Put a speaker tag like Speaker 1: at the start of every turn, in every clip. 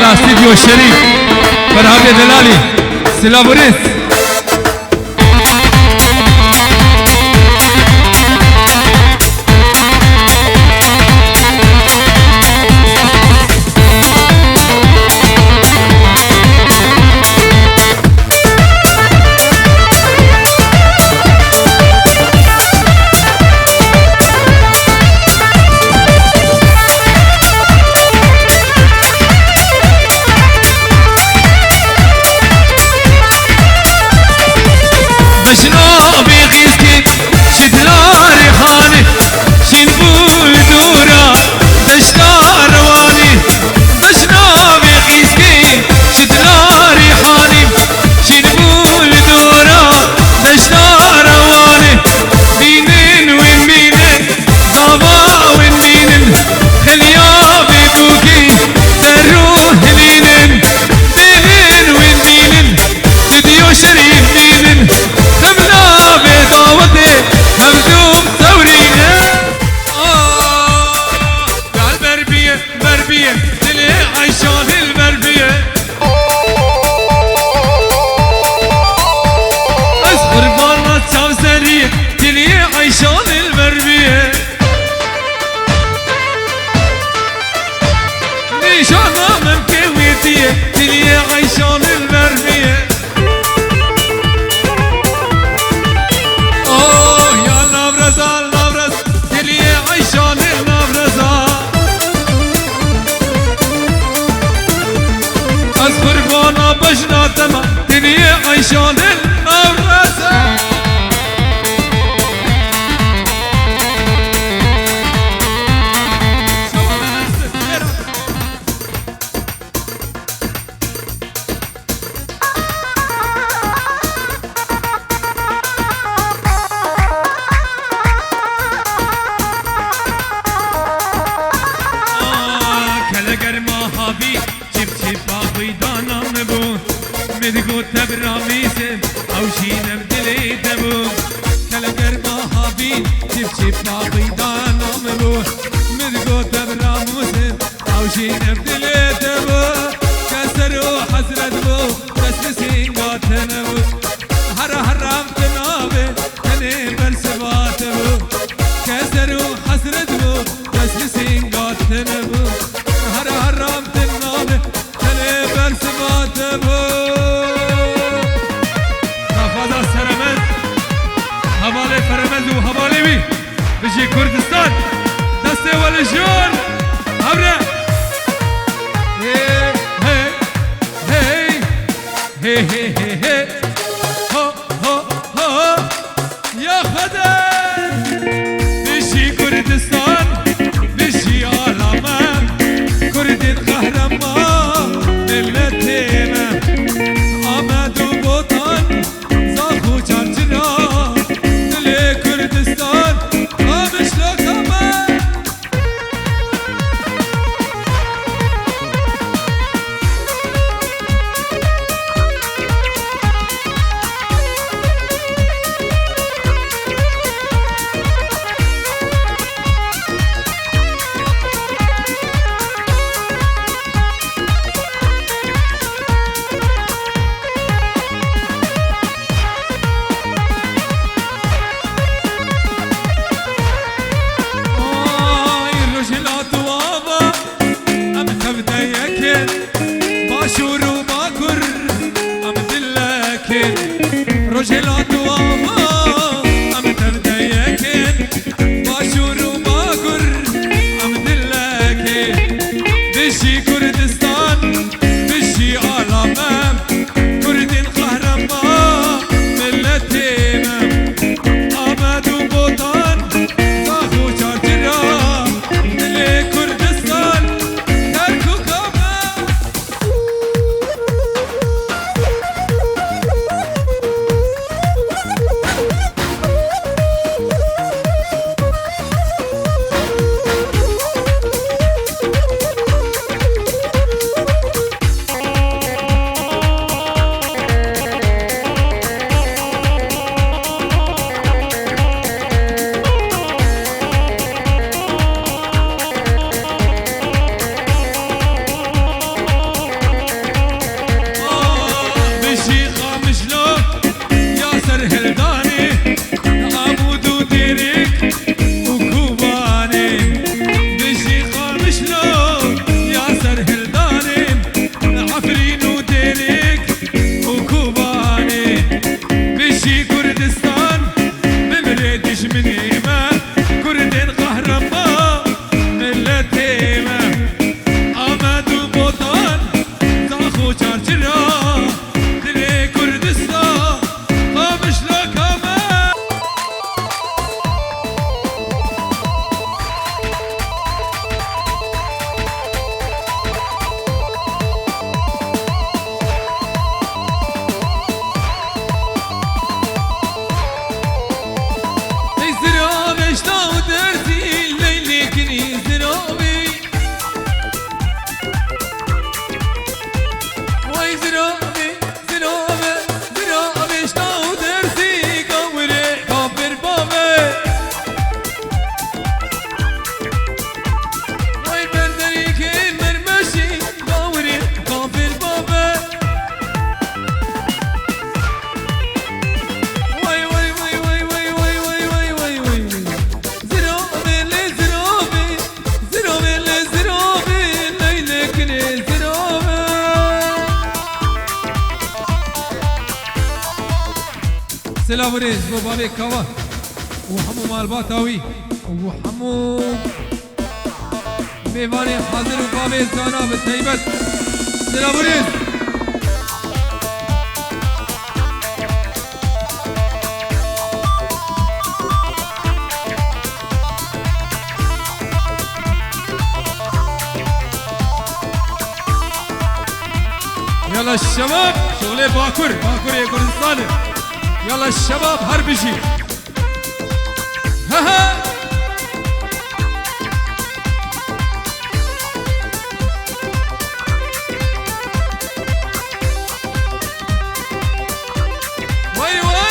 Speaker 1: على استديو الشريف فرهاد دلالي سلابوريس. سلامونيز بو بابي كوا وحمو مالباتاوي وحمو ميواني حاضر وبابي زانا بالطيبت سلامونيز يلا الشباب شغله باكر يا كردستان يلا الشباب هربشي ها ها وي وي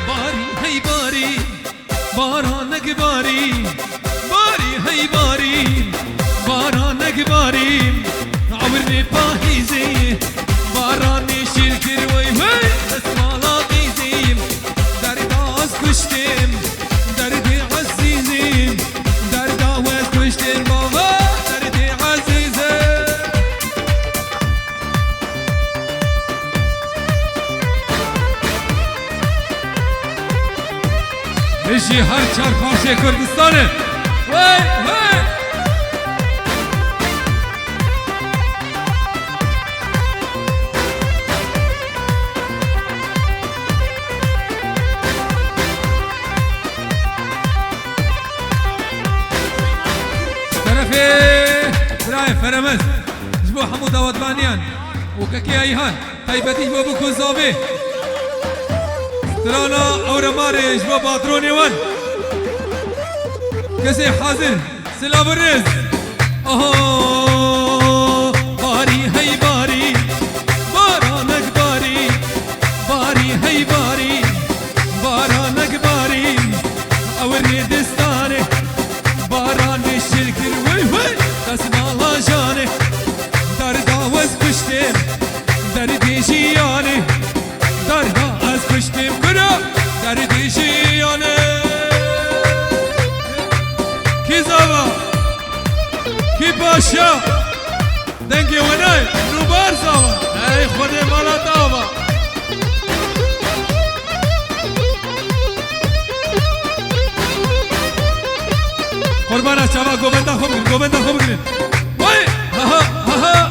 Speaker 1: باري هي باري بارانك باري باري هي باري بارانك باري عمرني باهيزي باراني شركر وي وي اسمالا قيزي درد عز كشتم دردي عزيزي درد عز كشتم بابا دردي عزيزي بشي هر چار پارچه کردستانه وی وی براي فرمز جبو حمو داود بانيان وكاكي ايهان طيبتي جبو بكو زابي ترانا اورا ماري جبو باتروني وان كسي حاضر سلام الرز اوه باري هي باري بارانك باري باري هي باري بارانك باري اورني دستاني باراني الشركر وي وي اسمع الله جاني دردا وز كشتم دردي جياني دردا از كشتم كرا دردي جياني كي زابا كي باشا دنگي وناي روبار زابا اي خودي مالا تابا قربانا شباب گوبنده خوب بگیرین وای ها ها ها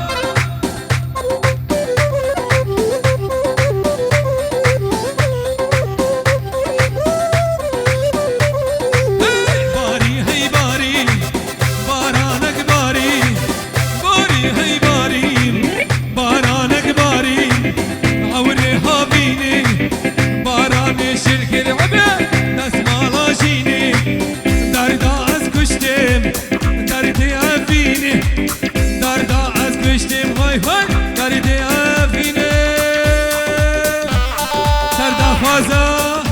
Speaker 1: باری هی باری بارانک باری باری هی باری بارانک باری عوری ها بینی باران شرکر عبه دسمالا جینی دردا دردي أفيني دردا از كشتم هاي هاي دردي أفيني دردا فازا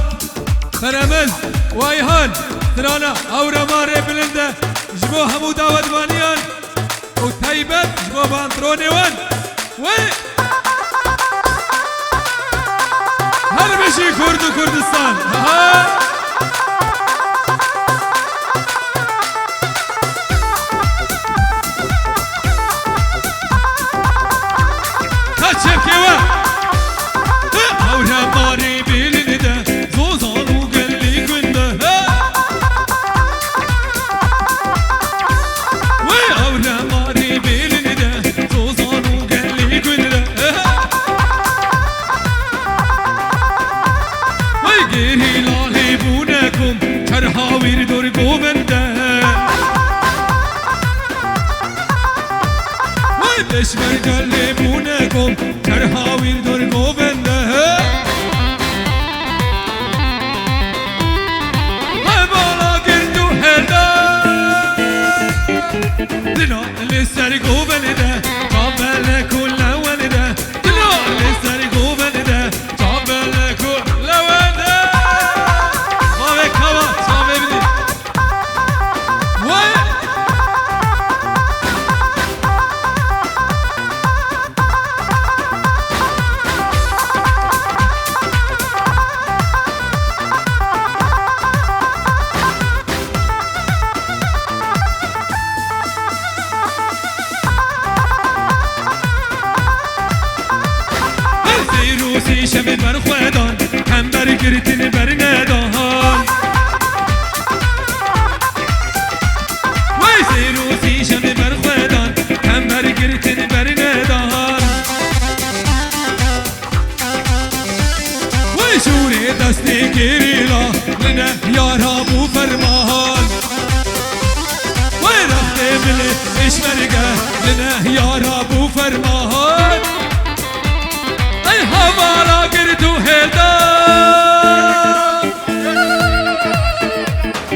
Speaker 1: فرمز وايهان ترانا أورا ماري بلنده جبو همو داود بانيان وطيبت جبو بانتروني وان وي هل بشي كردستان ها شكوى أورا ماري بلنده زوزان وقلي كنده وي أورا ماري بلنده زوزان وقلي كنده وي غيري لاهي بونكم كرهاوير دور قوبنده وي بشمر قلي بونكم كرهاوير دور قوبنده هبالا قردو هدا دنا لسر قوبنده قابل كل ولده دنا لسر قوبنده قابل كل ولده بابي كوا صابي بدي وي شوری دستی گیریلا لنه یارا بو فرمان وی رفته بلی اشمرگه لنه یارا بو فرمان ای حوالا گردو هلدان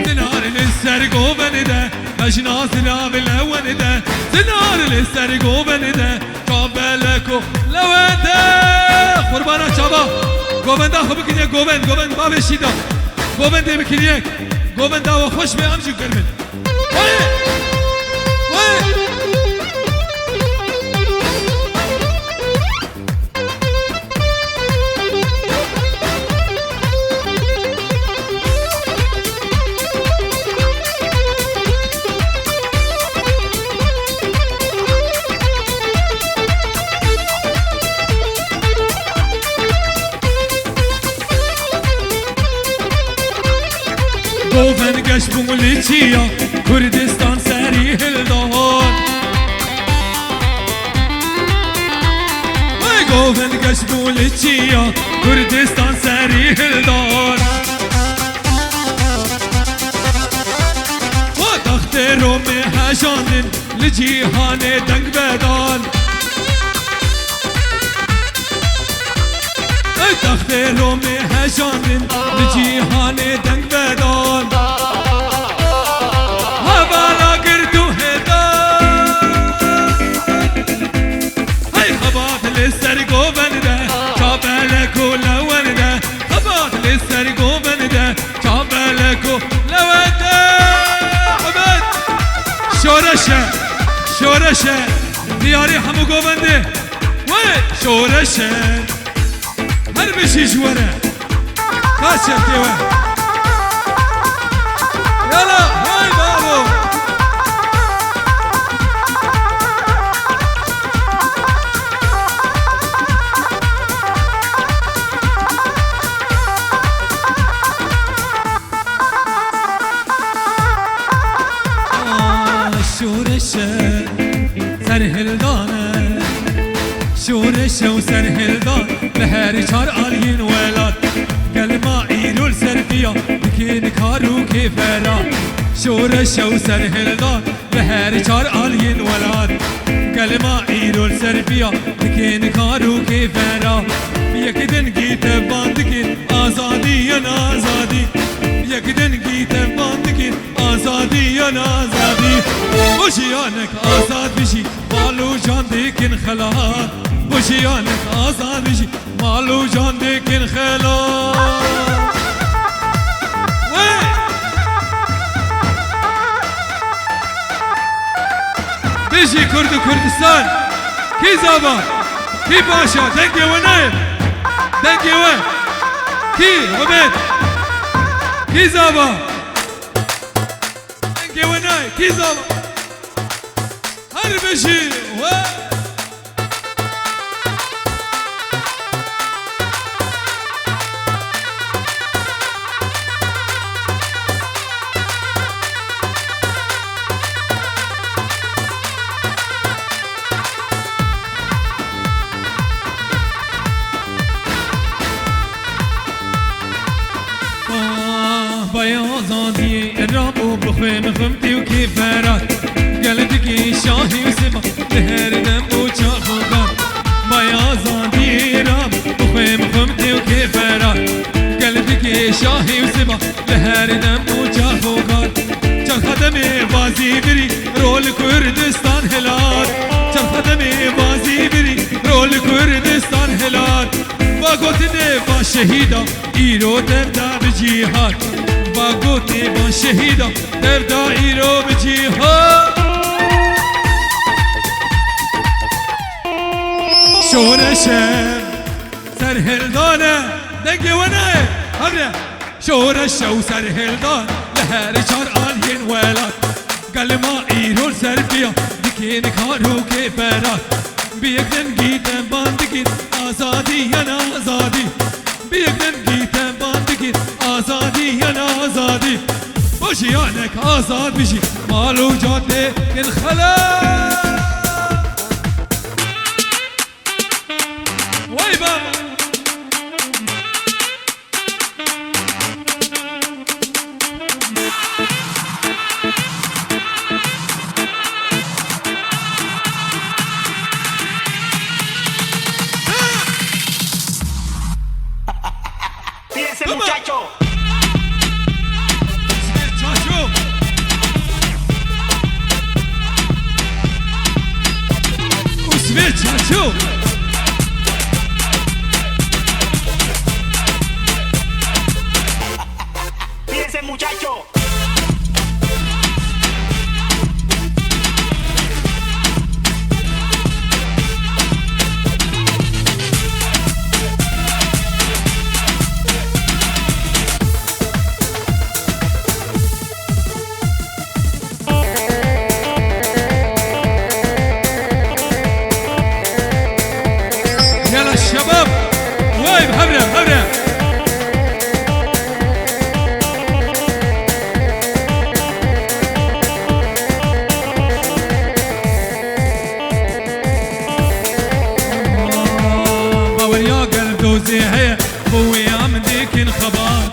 Speaker 1: زنار لسر گوبن ده مجناس لابل اون ده زنار لسر گوبن ده کابلکو لون ده قربانا چابا گوبن دا خوب کنیه گوبن باب شیدا گوبن ده بکنیه گوبن دا و خوش به امجو کرمن وای گوبن گش بولی چیا کردستان سری هلدان وای گوبن گش بولی چیا کردستان سری هلدان و تخت روم هجاندن لجیهان دنگ بدان تخت روم هجاندن لجیهان دنگ بدان حوالا گردو هدان های خبات لسر گوبن ده چابلکو لون ده خبات لسر گوبن ده چابلکو لون ده حمد شورشه دیاری همو گوبن ده وی شورشه هر بشي جواره كاشف تيوه يلا هاي بابو شورشه سرهلدانه شورشه وسرهلدان لهاري چار آلين ولاد قلما ايرول سرفيا بكين كارو كيفرا شورشه وسرهلدان لهاري چار آلين ولاد قلما ايرول سرفيا بكين كارو كيفرا یک دن گیت باندگین آزادی یا آزادی یک دن گیت باندگین آزادی یا آزادی بوشیانک آزاد بشی بالو جان دیکن خلات بوشیانک آزاد بشی مالو جان دیکن خلات بشی کرد و کردستان کی زابا کی باشا دنگی و نایب دنگی و کی حمید کی زابا دنگی و نایب کی زابا هر بشی بياضاني الراب وبخيم خمتي وكيفارات قلبك شاهي وسبا لهر دم وشاخوغات بياضاني الراب وبخيم خمتي وكيفارات قلبك شاهي وسبا لهر دم وشاخوغات چل خدمي بازي بري رول كردستان هلال چل خدمي بازي بري رول كردستان هلال باگوتنه با شهیدا ایرو دردا بجیهاد باگوتنه با شهیدا دردا ایرو بجیهاد شورشه سرهلدانه دنگی ونه همره شورشه و سرهلدان لهر چار آلین ولاد قلما ایرو سرفیا دکین کارو که براد بیگن گیتن باندگین آزادی یا آزادی بیگن گیتن باندگین آزادی یا آزادی باشیانک آزاد بشی مالو جاده الخلا وای بابا
Speaker 2: Pídense, muchacho.
Speaker 1: Usvet chacho.
Speaker 2: Pídense, muchacho.
Speaker 1: الشباب وين هبرة باوريا قلب دوزي هي بوي عم ديك الخبار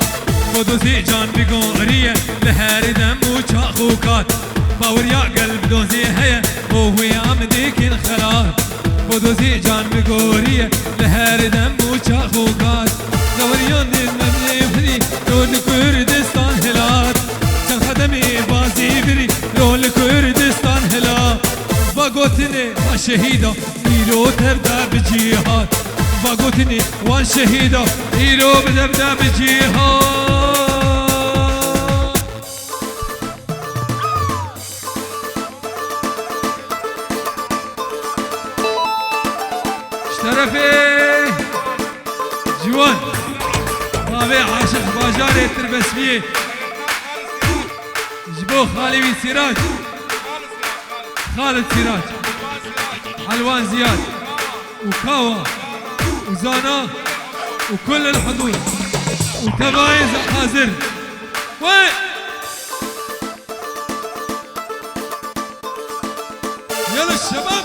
Speaker 1: ودوزي جان بقورية لهار دم وشاخوكات باوريا قلب دوزي هي بوي عم ديك الخرار ودوزي جان بقورية لهر دم وشاخوكات دوريون دي المبني فري لول كردستان هلات جان خدمي بازي فري لول كردستان هلات باقوتني والشهيدة إيرو تبدأ بجيهات باقوتني والشهيدة إيرو بتبدأ بجيهات شرفي جوان بابي عاشق باجاري تربسمية جبو خالي سراج خالد سراج علوان زياد وكاوا وزانا وكل الحضور وتبايز حاضر وين يلا الشباب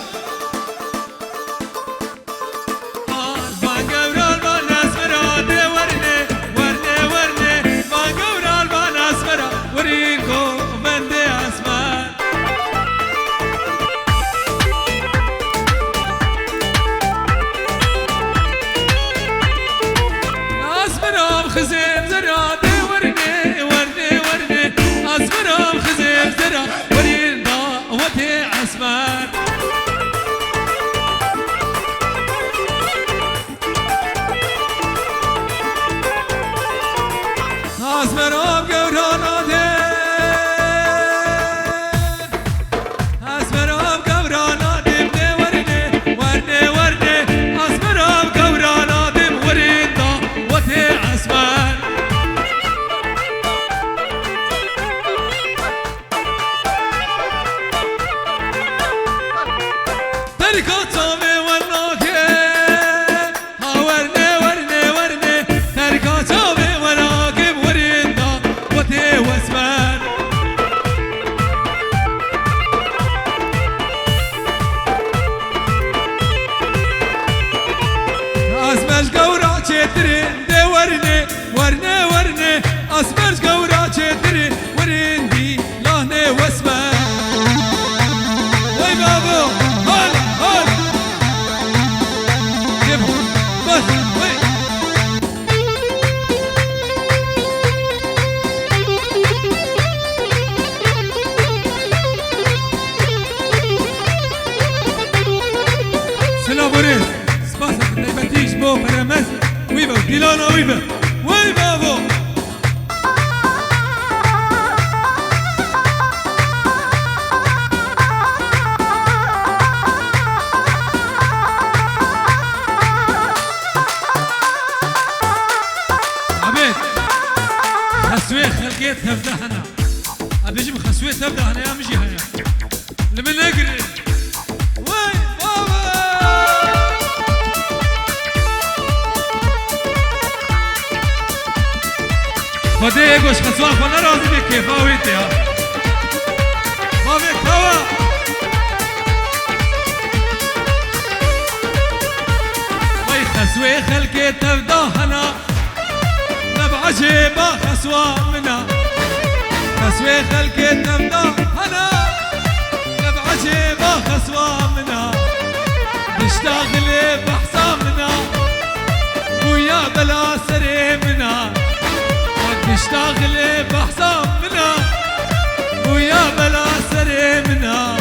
Speaker 1: خزيم زرادي ورني ورني ورني أصبرهم خزيم زرا ورين ضاوتي عسمان أصبرهم قوراناتي أصبرهم قوراناتي ورني ورني ورني أصبرهم قوراناتي ورين ضاوتي عسمان تركات صامي وناكي ورني ورني ورني تركات صامي وناكي ورين ضاوتي واسمان أسمش قورا تشترين دي ورني ورني ورني أسمش قورا تشترين ورين دي لهني واسمان وي بابو هول هول جيبهم بس وي سلاموريز سباسك نيباتيش بو فرمز ويبا ديلانا ويبا وي بابو عبيد خسوي خلقيت تبدا هنا ابيجي بخسوي تبدا هنا يا مجي هنا لمن نقري وي بابا خدي گوش خسوان خونه راضی به کیفا ویتی ها بابی کوا وی خسوی خلقی تبدا هنا نبعجي با خسوان منا خسوي خلقي تبدا هنا نبعجي با خسوان منا نشتغل بحسامنا ويا بلا سري منا اشتغلي بحساب منا ويا بلا سري منا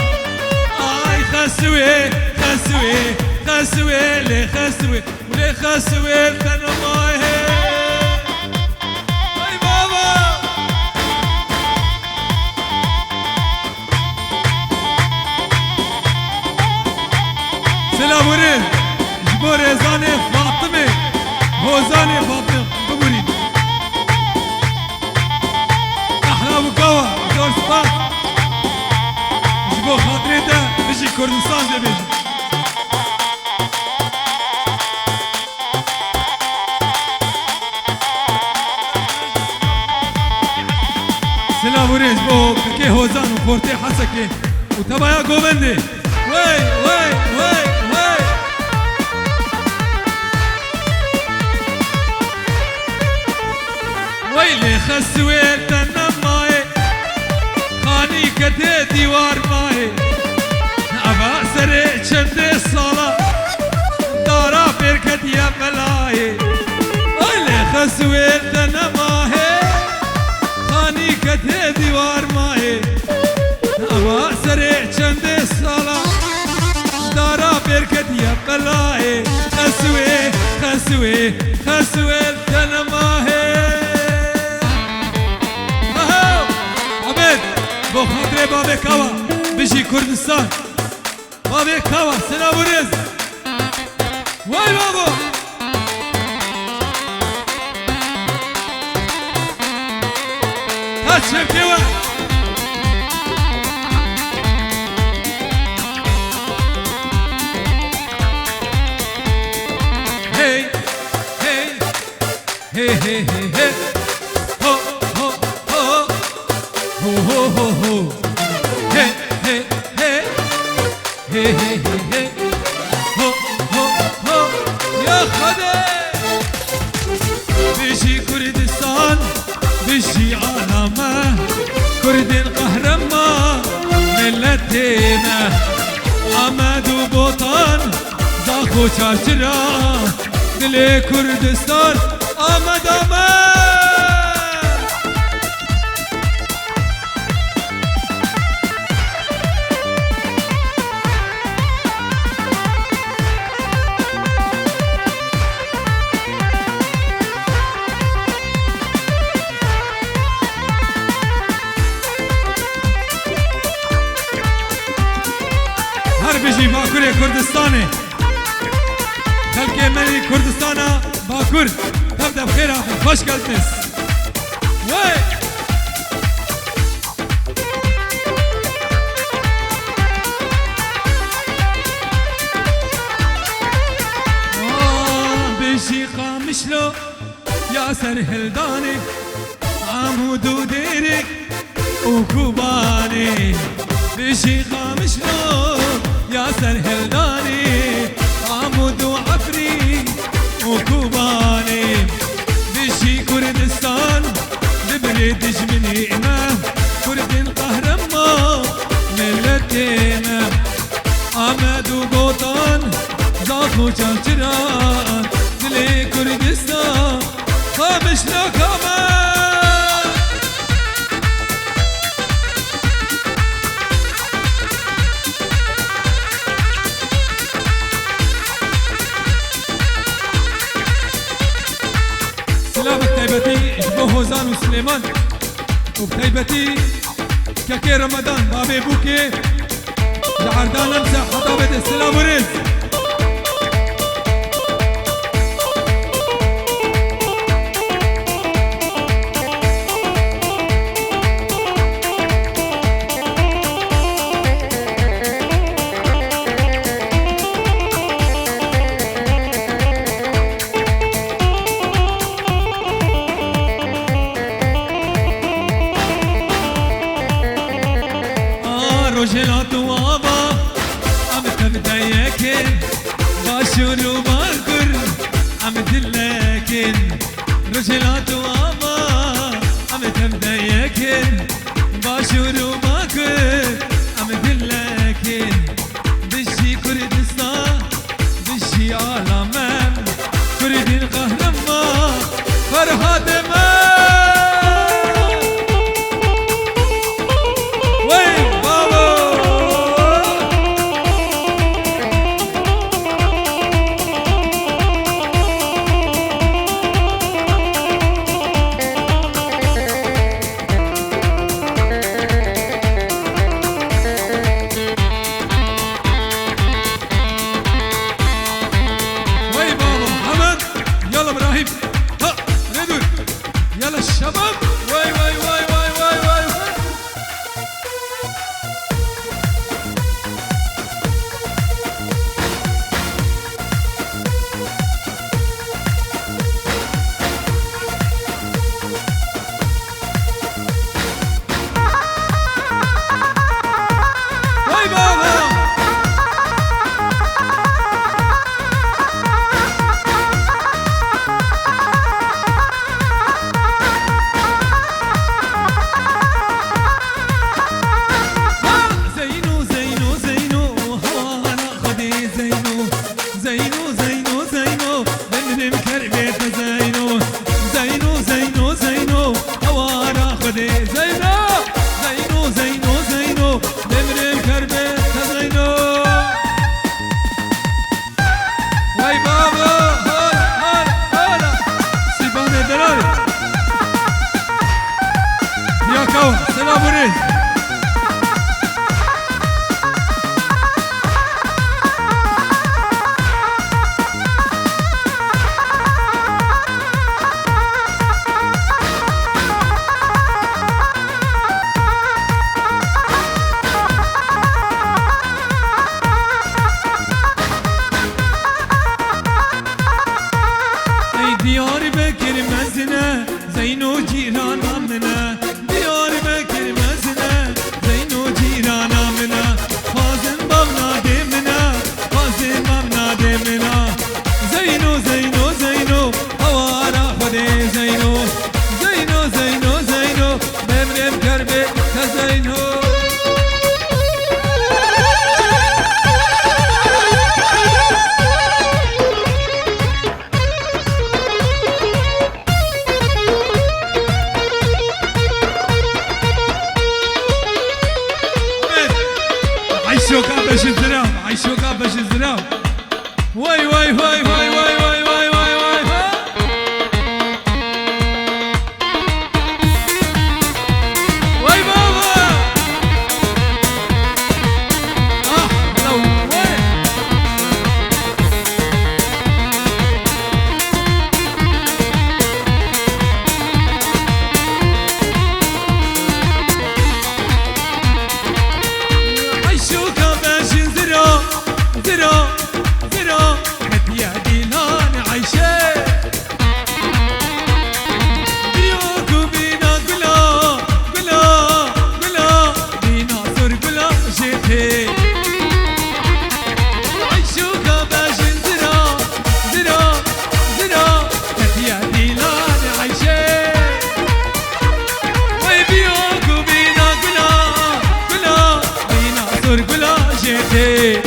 Speaker 1: اي خسوي خسوي خسوي لي خسوي ولي خسوي الثنا ماي اي بابا سلام ورين جبوري زاني فاطمه هو زاني فاطمه بقولي احنا بكوا دور سباق جبو خاطري ده بيجي كردستان ده بيجي سلام ورين جبو كي هو زان وفورتي حسكي وتبايا جوبندي وي وي وي وي ويلي خسويت انا ماي خاني كتي ديوار ماي ابا سري شد الصلاة دارا بركت يا ملاي ويلي خسويت انا ماي خاني كتي ديوار ماي ابا سري شد الصلاة دارا بركت يا ملاي خسوي خسوي خسويت انا ماي بو خاطر بابي كوا بيجي كردستان بابي كوا سلام ورز واي بابا هات شف كوا هي هي هي هي هي هو هو هو هو هو هو هي هي هي هي هي هي هو هو هو يا خدي بيجي كردستان بيجي عالمه كرد القهرمان ملتنا عمد وبوطن زاخو شاشرا دل كردستان آمد آمد بيجي باكور كردستاني خلقي مني كردستانا باكور تبدأ بخير خوش قلتنس وي بيجي قامشلو يا سرهلداني عمود وديرك وكوباني بيجي قامشلو يا سرهلداني عمود وعفري وكوباني بيجي كردستان ببردج من إمام كرد القهرمان ملتنا عمد وبوطن زاخو شاشران دلي كردستان خامشنا كمان بتيبتي اشبه هوزان وسليمان وبتيبتي كاكي رمضان بابي بوكي لعردان امسح خطابة السلام ورز روجلات وابا عم تبدايكن باشور وباكر عم دلكن روجلات وابا عم تبدايكن باشور وباكر عم دلكن بشي كردستان بشي عالمم كرد القهرمان فرهاد ما يلا الشباب واي واي واي واي واي واي واي بابا زينو زينو زينو هوا ناخذ زينو زينو زينو زينو نمرم كربيت زينو زينو زينو زينو هوا ناخذ زينو زينو زينو زينو نمرم كربيت زينو واي بابا هلا هلا هلا سيبان الدلالي يا كون سلام وريد ديار بكر مزنة زينو جيرانا منا ديار بكر مزنة زينو جيرانا منا فازن بابنا دمنا فازن بابنا دمنا زينو زينو زينو هوارا خدي زينو زينو زينو زينو نمرم كربي كزينو عيشوك باش الزرام عيشوك باش الزرام واي واي واي واي واي واي واي واي واي واي بابا لو واي عيشوك باش زرام زرام زرام هدية ديلان عيشة بيوكو بينا قلا قلا قلا بينا صر قلا جيتي عيشوك باش زرام زرام زرام هدية ديلان عيشة وي بيوكو بينا قلا قلا بينا صر قلا جيتي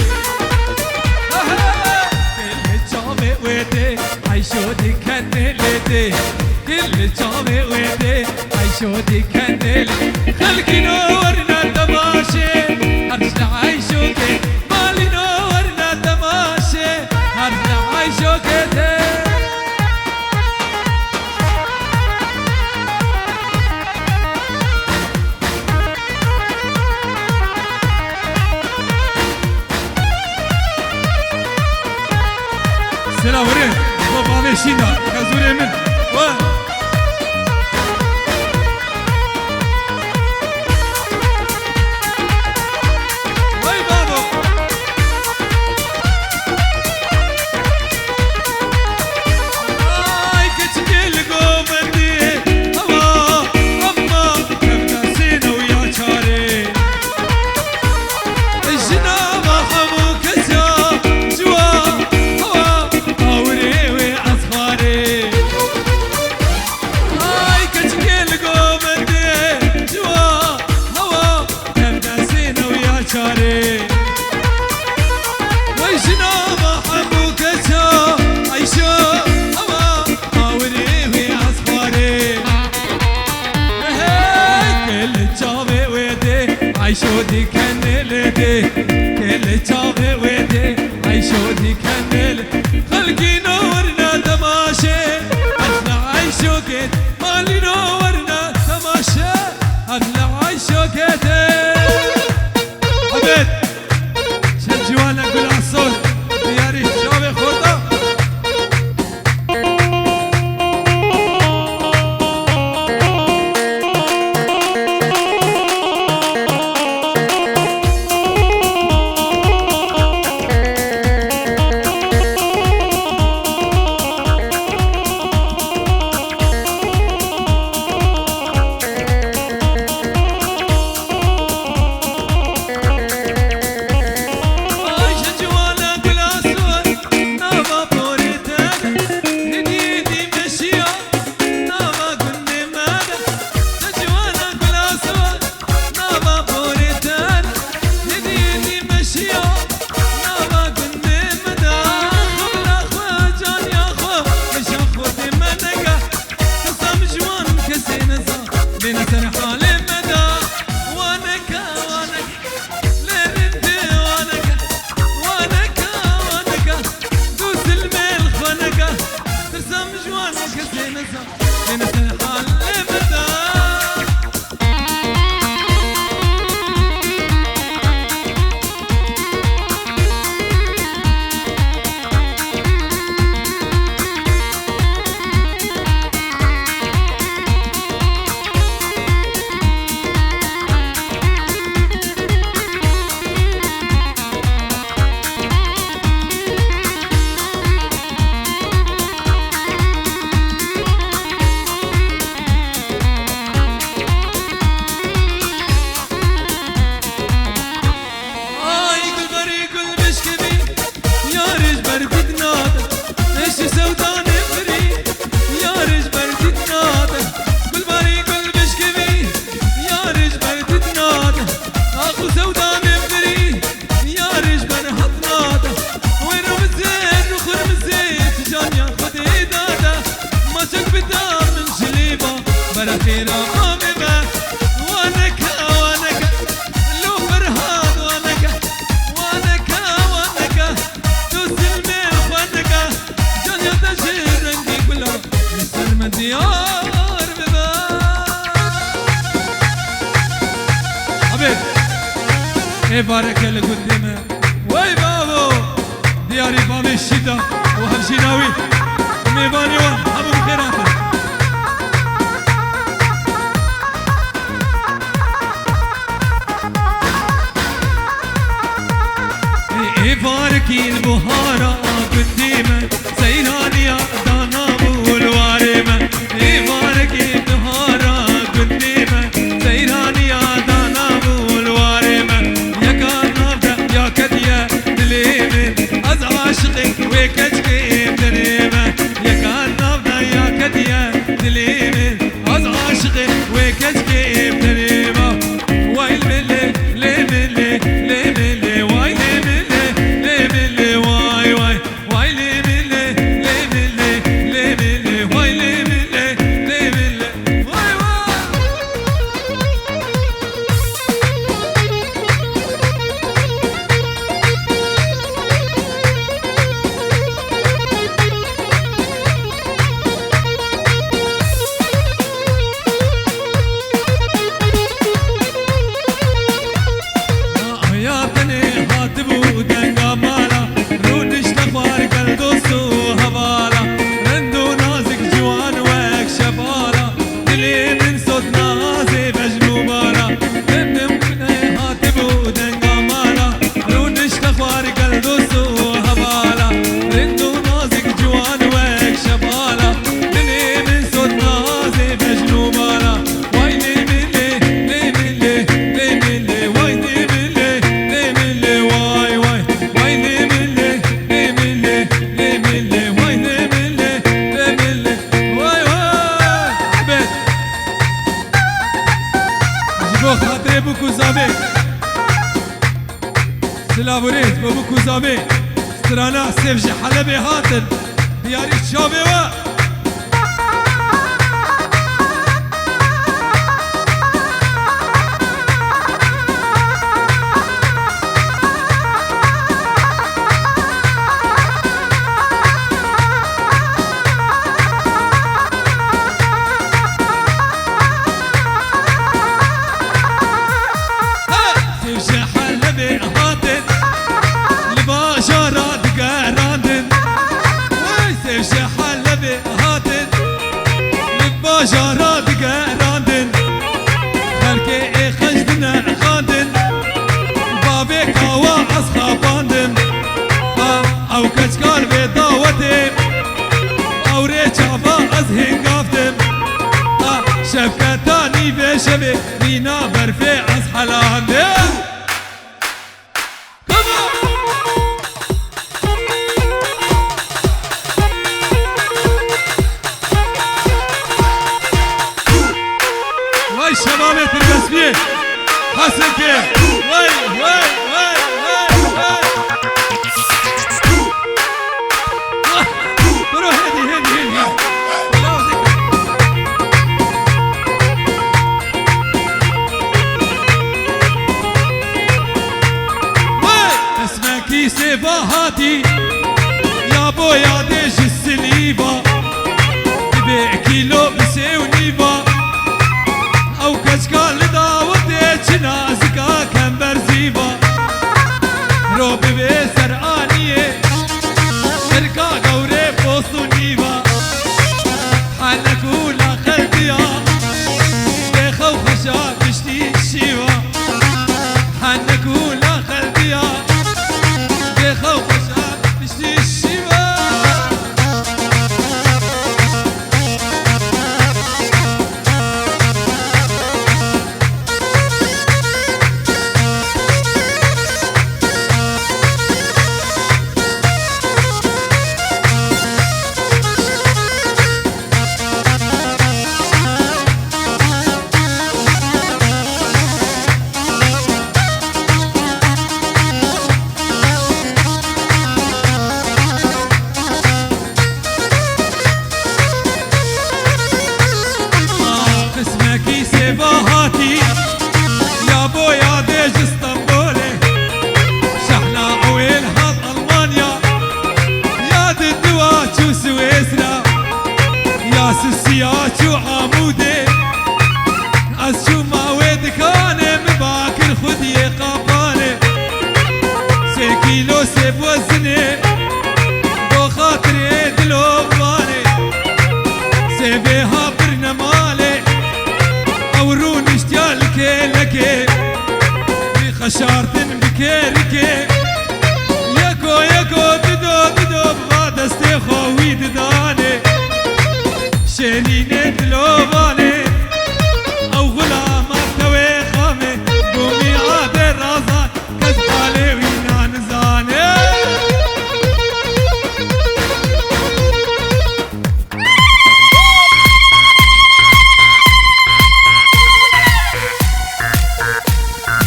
Speaker 1: عيشو دي كنلتي كل جامع ويدي عيشو دي كنل خلقي نورنا تماشي هرجنا عيشو كي مالي نورنا تماشي هرجنا عيشو كي سلام ورين بابا مشينا كزوري من واي بابا اي كتجيل قومني هوا اما نبدا سينا ويا شاري الجناب حمو كزا جوا هوا اوري واصفاري اي كتجيل قومني جوا هوا نبدا سينا ويا شاري والجناب حمو كزا عيشو هوا اوري واصفاري كل جامع ويدي عيشو دي كنلتي كل جامع ويدي عيشو دي كنل خلقي نورنا تماشي احنا عيشو كيت مالي نورنا تماشي احنا عيشو كيت عبيد شد جوانا قول عالصوت دياري شابي خورده شيرا مامبا وانكا وانكا لو فرهاد وانكا وانكا وانكا تسلمي وانكا جان يتجير رنجي كلها يسلم ديار ببا عبيد اي بارك اللي قدامه وي بابو دياري باب الشتاء وهمشيناوي ميباني وان ابو بخيراتك اي باركي البهارة قديمة سيراني يا دانا والوارمة اي باركي البهارة قديمة سيراني يا دانا والوارمة يا كان نافذة يا كدية دليمن از عاشقك وكجكي بدريمة يا كان نافذة يا كدية دليمن از عاشقك وكجكي بدريمة ويل ملي لي ملي لي ملي واي لي ملي لي ملي واي واي واي لي ملي لي ملي لي ملي واي لي ملي لي ملي واي واي حياتني هاتبو دنگا مالا رودش نخوار قلدوسو هوالا رندو نازك جوان وك شبالا دلي من صوت نازي بجنو بالا دمدم هاتبو دنگا مالا رودش نخوار قلدوسو هوالا رندو نازك جوان وك شبالا دلي من صوت نازي بجنو بالا واي لي ملي لي ملي لي ملي واي لي ملي لي ملي واي واي واي لي ملي لي ملي لي ملي واي لي ملي لي ملي واي واي بيت جيبو خاطري بوكو زابي سلابوريت بوكو زابي سترانا سيفجي حلبي هاتن دياري شابي وا سيفجي حلبي هاتن لباشرات قراندن وي سيفجي حلبي هاتن لباشرات قراندن خلكي خجدنا خاندن بابي كاوا اصحاباندن او كشكال بداوتي او ريشافا ازهن قافتم شفكتاني بشبي رينا برفي اصحلاندن واي شبابي الرسمية حسن كيف واي واي واي واي واي روح هدي هدي هدي اسمك سيفاهاتي يا بويا ديش السليبة تبيع كيلو بسيونيبا او كشكال داوتي نازكا كان برزيبا شارتن بكيركي يكو يكو ددو ددو بغا دستي خوي دداني شينيني دلوباني او غلام توي خامي قومي عاد الرازان كزبالي وينا نزاني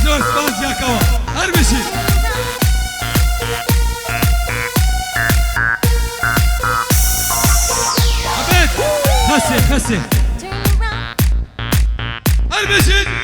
Speaker 1: زور سباس يا كوا هربشي عبيد خسي خسي هربشي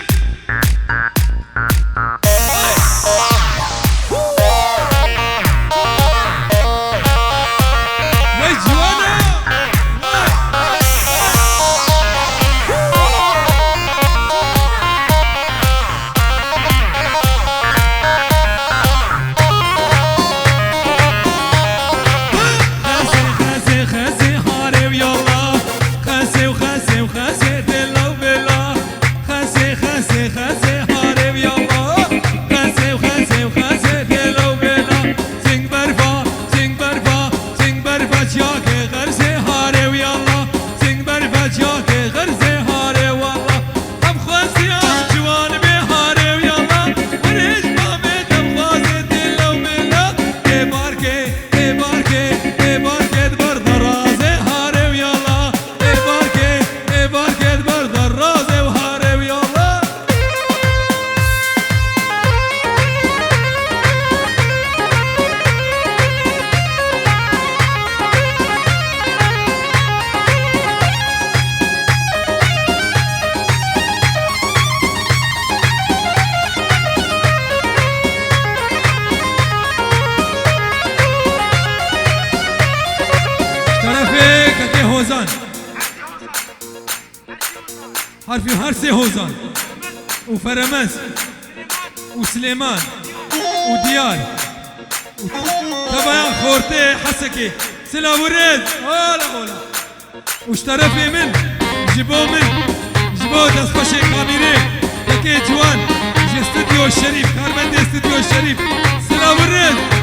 Speaker 1: هوزان حرفي هرسي هوزان وفرمز وسليمان وديار تبعا خورتي حسكي سلا ورد هلا هلا واشترفي من جيبو دسخوشي كاميري تكي جوان جي استوديو الشريف كارمندي استوديو الشريف سلا ورد